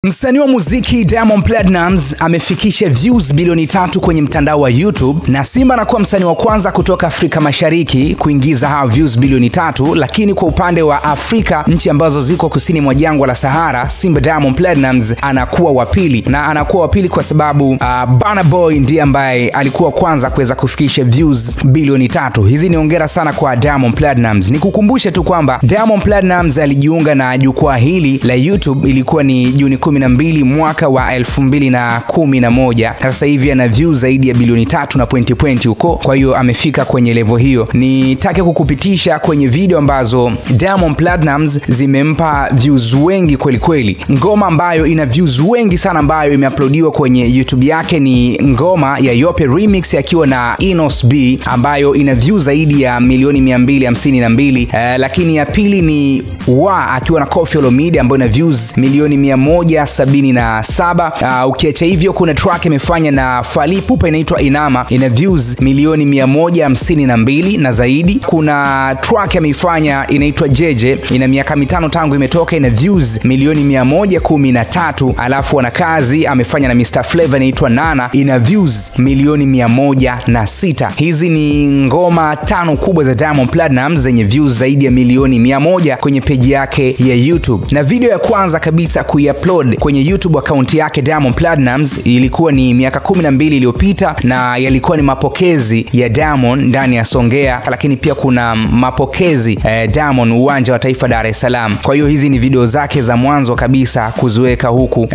Msanii wa muziki Diamond Platnumz amefikisha views bilioni 3 kwenye mtandao wa YouTube, na Simba anakuwa msanii wa kwanza kutoka Afrika Mashariki kuingiza hao views bilioni 3. Lakini kwa upande wa Afrika, nchi ambazo ziko kusini mwa jangwa la Sahara, Simba Diamond Platnumz anakuwa wa pili, na anakuwa wa pili kwa sababu Burna Boy ndiye ambaye alikuwa kwanza kuweza kufikisha views bilioni 3. Hizi ni hongera sana kwa Diamond Platnumz. Nikukumbushe tu kwamba Diamond Platnumz alijiunga na jukwaa hili la YouTube ilikuwa ni Juni 12 mwaka wa 2011. Sasa hivi ana views zaidi ya bilioni 3 na pointi huko. Kwa hiyo amefika kwenye level hiyo. Nitake kukupitisha kwenye video ambazo Diamond Platnumz zimempa views wengi kweli kweli. Ngoma ambayo ina views wengi sana ambayo imeuploadiwa kwenye YouTube yake ni ngoma ya Yope Remix akiwa na Inos B ambayo ina views zaidi ya milioni 252. Lakini ya pili ni Wa akiwa na Koffi Olomide ambayo ina views milioni 177. Ukiacha hivyo kuna track imefanya na Fally Ipupa inaitwa Inama, ina views milioni 152 na zaidi. Kuna track ameifanya inaitwa Jeje, ina miaka 5 tangu imetoka, ina views milioni 113. Alafu ana kazi amefanya na Mr Flavor inaitwa Nana, ina views milioni 106. Hizi ni ngoma 5 kubwa za Diamond Platnumz zenye views zaidi ya milioni 100 kwenye page yake ya YouTube. Na video ya kwanza kabisa kuiupload kwenye YouTube account yake Diamond Platnumz ilikuwa ni miaka 12 iliyopita, na yalikuwa ni mapokezi ya Diamond ndani ya Songea, lakini pia kuna mapokezi Diamond uwanja wa Taifa Dar es Salaam. Kwa hiyo hizi ni video zake za mwanzo kabisa kuziweka huku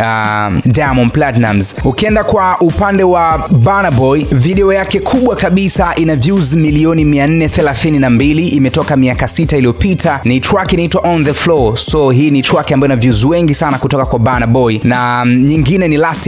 Diamond Platnumz. Ukienda kwa upande wa Burna Boy, video yake kubwa kabisa ina views milioni 432, imetoka miaka 6 iliyopita. Ni track inaitwa On The Floor. So hii ni track ambayo ina views wengi sana kutoka kwa Burna Boy. Na nyingine ni Last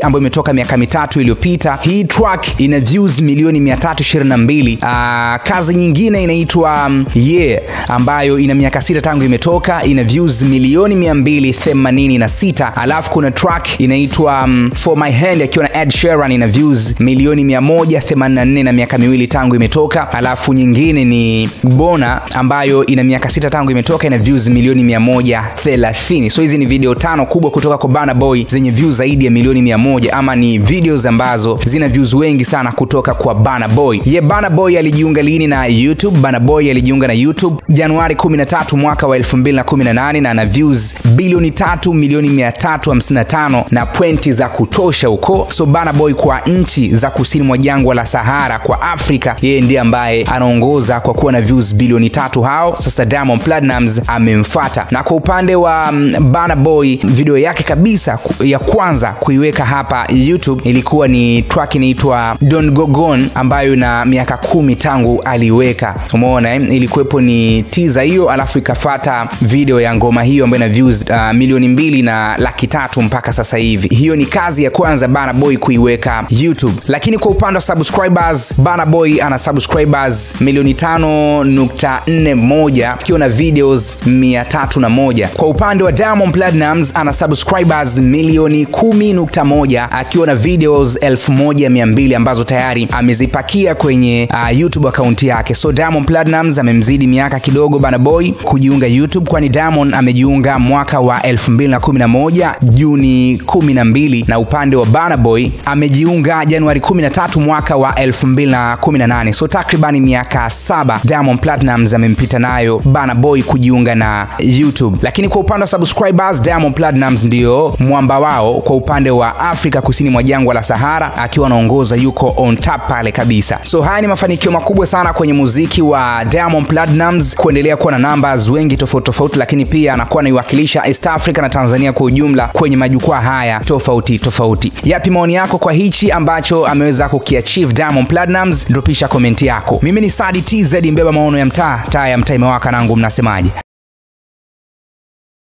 ambayo imetoka miaka 3 iliyopita. Hii track ina views milioni 322. Kazi nyingine inaitwa Yeah ambayo ina miaka 6 tangu imetoka, ina views milioni 286. Alafu kuna track inaitwa For My Hand akiwa na Ed Sheeran, ina views milioni 184 na miaka 2 tangu imetoka. Alafu nyingine ni Bona ambayo ina miaka 6 tangu imetoka, ina views milioni 130. So hizi ni video 5 kubwa kutoka kwa Burna Boy zenye views zaidi ya milioni 100, ama ni videos ambazo zina views wengi sana kutoka kwa Burna Boy. Burna Boy alijiunga lini na YouTube? Burna Boy alijiunga na YouTube Januari 13 mwaka wa 2018 na ana views bilioni 3 milioni 355 na pointi za kutosha huko. So Burna Boy kwa nchi za kusini mwa jangwa la Sahara kwa Afrika, yeye ndiye ambaye anaongoza kwa kuwa na views bilioni 3 hao. Sasa Diamond Platnumz amemfuata. Na kwa upande wa Burna Boy, video yake kabisa ya kwanza kuiweka hapa YouTube ilikuwa ni track inaitwa Don't Go Gone ambayo na miaka 10 tangu aliweka. Umeona ilikuwepo ni teaser hiyo, alafu ikafuata video ya ngoma hiyo ambayo ina views milioni 2 na laki 3 mpaka sasa hivi. Hiyo ni kazi ya kwanza Burna Boy kuiweka YouTube. Lakini kwa upande wa subscribers, Burna Boy ana subscribers milioni 5.41 akiwa na videos 301. Kwa upande wa Diamond Platnumz ana subscribers milioni 10.1 akiwa na videos 1200 ambazo tayari amezipakia kwenye YouTube account yake. So Diamond Platnumz amemzidi miaka kidogo Burna Boy kujiunga YouTube, kwani Diamond amejiunga mwaka wa 2011 Juni 12, na upande wa Burna Boy amejiunga Januari 13 mwaka wa 2018. So takribani miaka 7 Diamond Platnumz amempita nayo Burna Boy kujiunga na YouTube. Lakini kwa upande wa subscribers, Diamond Platnumz ndio mwamba wao kwa upande wa Afrika kusini mwa jangwa la Sahara, akiwa anaongoza, yuko on top pale kabisa. So haya ni mafanikio makubwa sana kwenye muziki wa Diamond Platnumz, kuendelea kuwa na numbers wengi tofauti, lakini pia anakuwa anaiwakilisha East Africa na Tanzania kwa ujumla kwenye majukwaa haya tofauti. Yapi maoni yako kwa hichi ambacho ameweza kukiachieve Diamond Platnumz? Dropisha comment yako. Mimi ni Sadi TZ, mbeba maono ya mtaa, taa ya mtaa imewaka, nangu mnasemaje?